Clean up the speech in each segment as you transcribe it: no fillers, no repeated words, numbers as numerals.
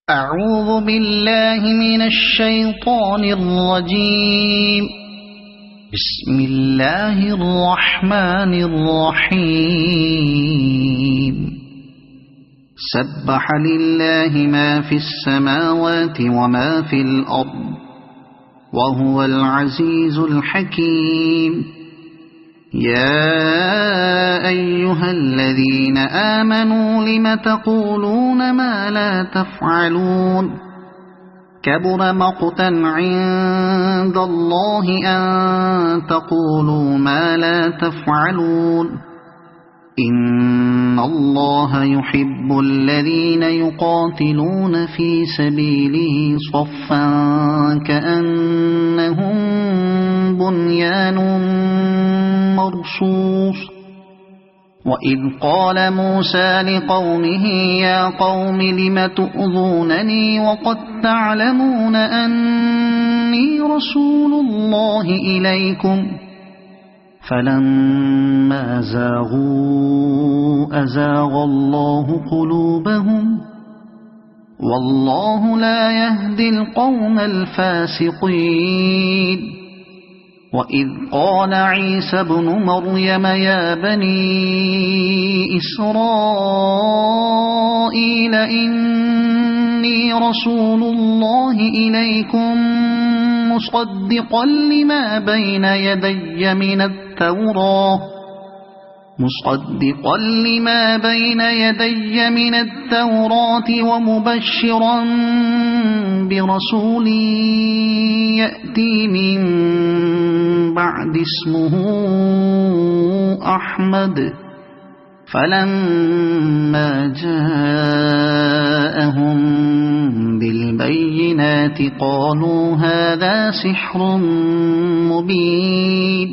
أعوذ بالله من الشيطان الرجيم. بسم الله الرحمن الرحيم. سبح لله ما في السماوات وما في الأرض وهو العزيز الحكيم. يا أيها الذين آمنوا لم تقولون ما لا تفعلون كبر مقتا عند الله أن تقولوا ما لا تفعلون إن الله يحب الذين يقاتلون في سبيله صفا كأنهم بنيان مرصوص. وإذ قال موسى لقومه يا قوم لم تؤذونني وقد تعلمون أني رسول الله إليكم فلما زاغوا أزاغ الله قلوبهم والله لا يهدي القوم الفاسقين. وإذ قال عيسى ابن مريم يا بني إسرائيل إني رسول الله إليكم مصدقا لما بين يدي من التوراة ومبشرا برسول يأتي من بعد اسمه أحمد. فلما جاءهم بالبينات قالوا هذا سحر مبين.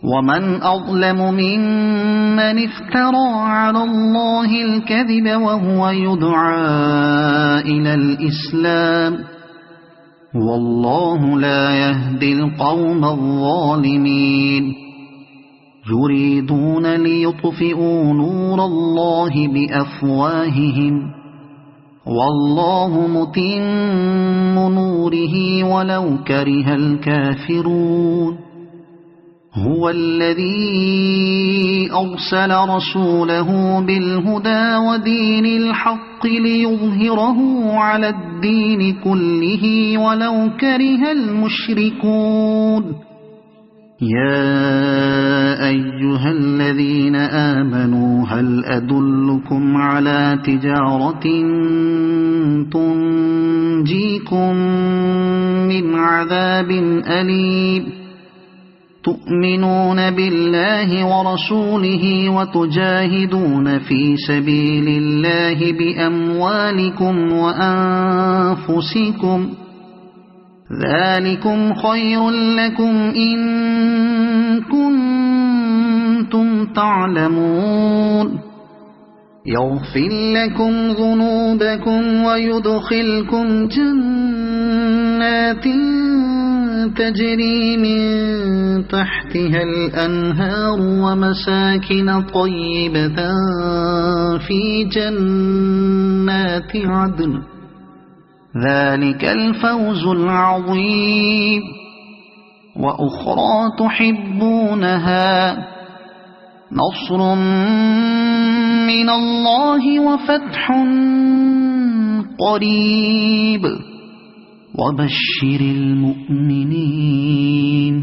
ومن أظلم ممن افترى على الله الكذب وهو يدعى إلى الإسلام والله لا يهدي القوم الظالمين. يريدون ليطفئوا نور الله بأفواههم والله متم نوره ولو كره الكافرون. هو الذي أرسل رسوله بالهدى ودين الحق ليظهره على الدين كله ولو كره المشركون. يا أيها الذين آمنوا هل أدلكم على تجارة تنجيكم من عذاب أليم تؤمنون بالله ورسوله وتجاهدون في سبيل الله بأموالكم وأنفسكم ذلكم خير لكم إن كنتم تعلمون. يغفر لكم ذنوبكم ويدخلكم جنات تجري من تحتها الأنهار ومساكن طيبة في جنات عدن ذلك الفوز العظيم. وأخرى تحبونها نصر من الله وفتح قريب وبشر المؤمنين.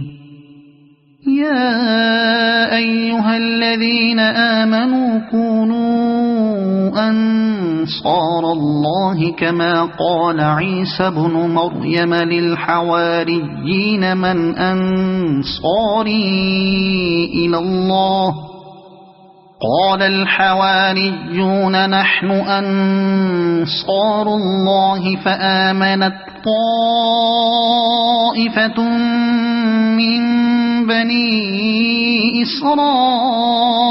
يا أيها الذين آمنوا كونوا أنصار الله كما قال عيسى ابن مريم للحواريين من أنصاري إلى الله قال الحواريون نحن أنصار الله فآمنت طائفة من بني إسرائيل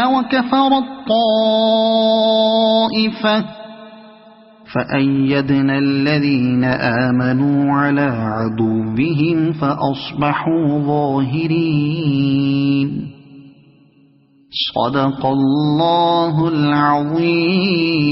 وكفرت طائفة فأيدنا الذين آمنوا على عدوهم فأصبحوا ظاهرين. صدق الله العظيم.